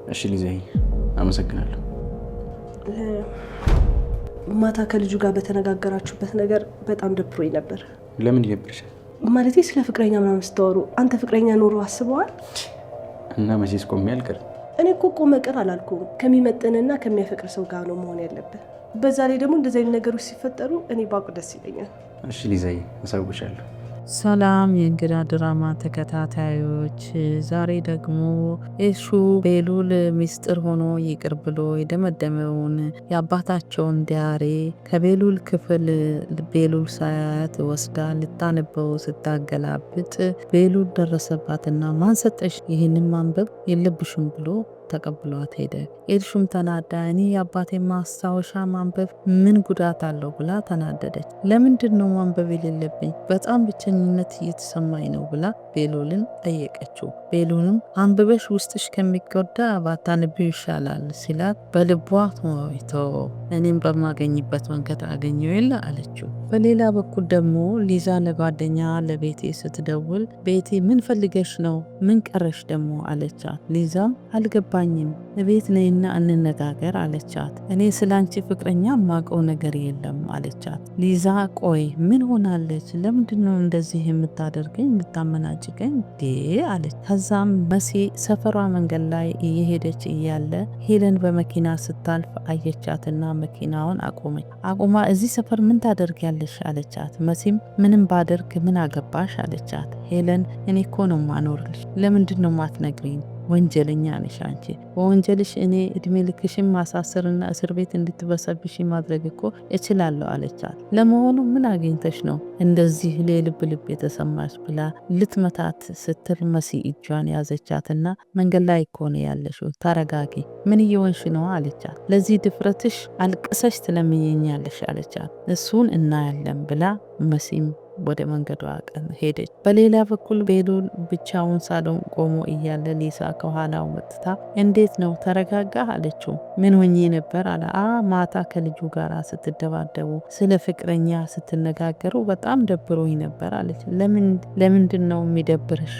እሺ ሊዛዬ አመሰግናለሁ። ማታ ከልጁ ጋር በተነጋገራችሁበት ነገር በጣም ደብሮኝ ነበር። ለምን ይደብርሻል? ማለቴ ስለ ፍቅረኛ ምናምን ስታወሩ አንተ ፍቅረኛ ኖሮ አስበዋል? እና መቼስ ቆሜ አልቀርም። እኔ እኮ ቆመ ቅር አላልኩም። ከሚመጥንና ከሚያፈቅር ሰው ጋር ነው መሆን ያለብን። በዛ ላይ ደግሞ እንደዚህ አይነት ነገሮች ሲፈጠሩ እኔ ባውቅ ደስ ይለኛል። እሺ ሊዛዬ አሳውቅሻለሁ። ሰላም የእንግዳ ድራማ ተከታታዮች፣ ዛሬ ደግሞ እሹ ቤሉል ሚስጥር ሆኖ ይቅር ብሎ የደመደመውን የአባታቸውን ዲያሪ ከቤሉል ክፍል ቤሉል ሳያት ወስዳ ልታነበው ስታገላብጥ ቤሉል ደረሰባትና ማን ሰጠሽ ይህንን ማንበብ የለብሽም ብሎ ተቀብሏት ሄደ። ኤልሹም ተናዳ እኔ የአባቴ ማስታወሻ ማንበብ ምን ጉዳት አለው ብላ ተናደደች። ለምንድን ነው ማንበብ የሌለብኝ? በጣም ብቸኝነት እየተሰማኝ ነው ብላ ቤሉልን ጠየቀችው። ቤሉልም አንብበሽ ውስጥሽ ከሚጎዳ ባታነቢው ይሻላል ሲላት በልቧ ተወይቶ እኔም በማገኝበት መንገድ አገኘው የለ አለችው። በሌላ በኩል ደግሞ ሊዛ ለጓደኛ ለቤቴ ስትደውል ቤቴ ምን ፈልገሽ ነው? ምን ቀረሽ ደግሞ አለቻት። ሊዛም አልገባኝም፣ ቤት ነይና እንነጋገር አለቻት። እኔ ስላንቺ ፍቅረኛ ማቀው ነገር የለም አለቻት። ሊዛ ቆይ ምን ሆናለች? ለምንድነው እንደዚህ የምታደርገኝ የምታመናጭቀኝ ዴ አለች። ከዛም መሲ ሰፈሯ መንገድ ላይ እየሄደች እያለ ሄለን በመኪና ስታልፍ አየቻትና መኪናውን አቆመች። አቁማ እዚህ ሰፈር ምን ታደርጊያለሽ አለቻት። መሲም ምንም ባደርግ ምን አገባሽ አለቻት። ሄለን እኔ እኮ ነው ማኖርልሽ፣ ለምንድን ነው ማትነግሪኝ? ወንጀለኛ ነሽ አንቺ። በወንጀልሽ እኔ እድሜ ልክሽን ማሳሰርና እስር ቤት እንድትበሰብሽ ማድረግ እኮ እችላለሁ አለቻት። ለመሆኑ ምን አግኝተሽ ነው እንደዚህ ልብ ልብ የተሰማሽ ብላ ልትመታት ስትል መሲ እጇን ያዘቻትና መንገድ ላይ እኮ ነው ያለሽው፣ ተረጋጊ፣ ምን እየወንሽ ነው አለቻት። ለዚህ ድፍረትሽ አልቅሰሽ ትለምኘኛለሽ አለቻት። እሱን እናያለን ብላ መሲም ወደ መንገዷ ቀን ሄደች። በሌላ በኩል ቤሉል ብቻውን ሳሎን ቆሞ እያለ ሊሳ ከኋላው መጥታ እንዴት ነው ተረጋጋ አለችው። ምን ሆኜ ነበር አለ። ማታ ከልጁ ጋር ስትደባደቡ ስለ ፍቅረኛ ስትነጋገሩ በጣም ደብሮኝ ነበር አለች። ለምንድን ነው የሚደብርሽ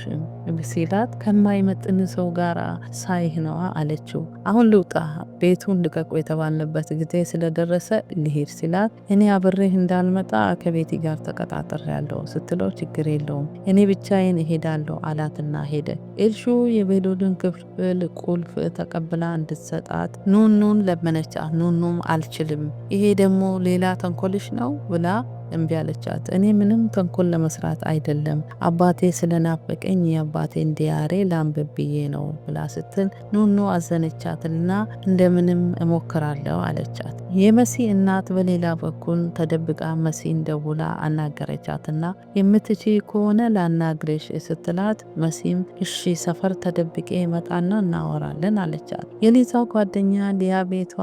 ሲላት ከማይመጥን ሰው ጋር ሳይህ ነዋ አለችው። አሁን ልውጣ፣ ቤቱን ልቀቁ የተባልንበት ጊዜ ስለደረሰ ልሄድ ሲላት እኔ አብሬህ እንዳልመጣ ከቤቲ ጋር ተቀጣጠር ያለው ስትለው ችግር የለውም እኔ ብቻዬን እሄዳለሁ አላትና ሄደ። ኤልሹ የቤሉልን ክፍል ቁልፍ ተቀብላ እንድትሰጣት ኑኑን ለመነቻት። ኑኑም አልችልም፣ ይሄ ደግሞ ሌላ ተንኮልሽ ነው ብላ እምቢ አለቻት። እኔ ምንም ተንኮል ለመስራት አይደለም፣ አባቴ ስለናፈቀኝ የአባቴን ዲያሪ ላንብብ ብዬ ነው ብላ ስትል ኑኑ አዘነቻትና እንደምንም እሞክራለሁ አለቻት። የመሲ እናት በሌላ በኩል ተደብቃ መሲን ደውላ አናገረቻትና የምትቺ ከሆነ ላናግርሽ ስትላት መሲም እሺ ሰፈር ተደብቄ መጣና እናወራለን አለቻት። የሊዛ ጓደኛ ሊያ ቤቷ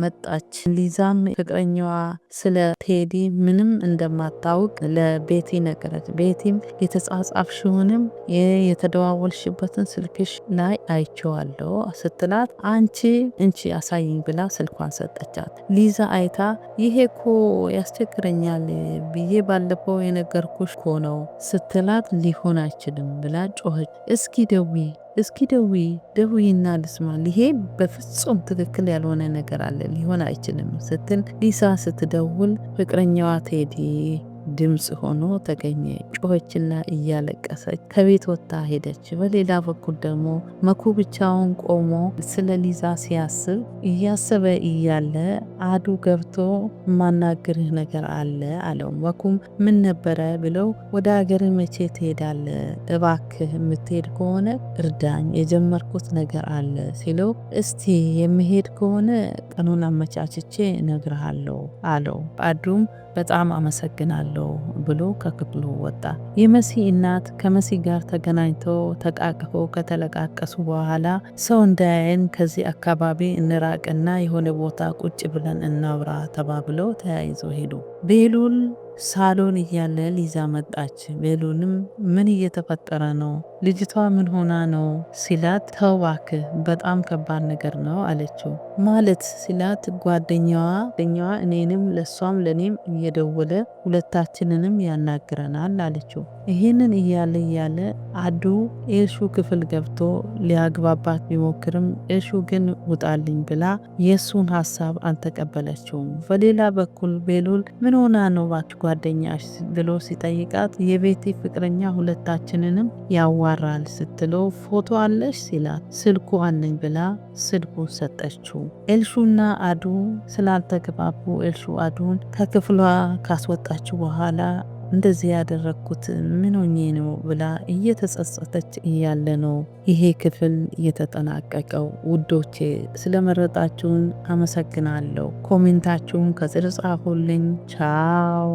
መጣች። ሊዛም ፍቅረኛዋ ስለ ቴዲ ምንም እንደማታውቅ ለቤቲ ነገረች። ቤቲም የተጻጻፍሽውንም የተደዋወልሽበትን ስልክሽ ላይ አይቼዋለሁ ስትላት አንቺ እንቺ አሳይኝ ብላ ስልኳን ሰጠቻት። ሊዛ አይታ ይሄ እኮ ያስቸግረኛል ብዬ ባለፈው የነገርኩሽ እኮ ነው ስትላት ሊሆን አይችልም ብላ ጮኸች። እስኪ ደውይና ልስማ፣ ይሄ በፍጹም ትክክል ያልሆነ ነገር አለ፣ ሊሆን አይችልም ስትል ሊሳ ስትደውል ፍቅረኛዋ ቴዲ ድምጽ ሆኖ ተገኘ። ጮኸችና እያለቀሰች ከቤት ወጥታ ሄደች። በሌላ በኩል ደግሞ መኩ ብቻውን ቆሞ ስለ ሊዛ ሲያስብ እያሰበ እያለ አዱ ገብቶ ማናግርህ ነገር አለ አለው። መኩም ምን ነበረ ብለው ወደ ሀገር መቼ ትሄዳለ? እባክህ የምትሄድ ከሆነ እርዳኝ፣ የጀመርኩት ነገር አለ ሲለው እስቲ የሚሄድ ከሆነ ቀኑን አመቻችቼ እነግርሃለሁ አለው። አዱም በጣም አመሰግናለሁ ብሎ ከክፍሉ ወጣ። የመሲ እናት ከመሲ ጋር ተገናኝተው ተቃቅፈው ከተለቃቀሱ በኋላ ሰው እንዳያየን ከዚህ አካባቢ እንራቅና የሆነ ቦታ ቁጭ ብለን እናውራ ተባብለው ተያይዘው ሄዱ። ቤሉል ሳሎን እያለ ሊዛ መጣች። ቤሉልም ምን እየተፈጠረ ነው? ልጅቷ ምን ሆና ነው ሲላት ተው እባክህ በጣም ከባድ ነገር ነው አለችው። ማለት ሲላት ጓደኛዋ እኔንም ለሷም ለኔም እየደወለ ሁለታችንንም ያናግረናል አለችው። ይህንን እያለ አዱ ኤልሹ ክፍል ገብቶ ሊያግባባት ቢሞክርም ኤልሹ ግን ውጣልኝ ብላ የእሱን ሀሳብ አልተቀበለችውም። በሌላ በኩል ቤሉል ምን ሆና ነው ባች ጓደኛሽ ብሎ ሲጠይቃት የቤቲ ፍቅረኛ ሁለታችንንም ያዋራል ስትለው ፎቶ አለሽ ሲላት ስልኩ አለኝ ብላ ስልኩ ሰጠችው። ኤልሹና አዱ ስላልተግባቡ ኤልሹ አዱን ከክፍሏ ካስወጣችው በኋላ እንደዚህ ያደረግኩት ምን ሆኜ ነው ብላ እየተጸጸተች እያለ ነው ይሄ ክፍል እየተጠናቀቀው። ውዶቼ ስለመረጣችሁን አመሰግናለሁ። ኮሜንታችሁን ከስር ጻፉልኝ። ቻው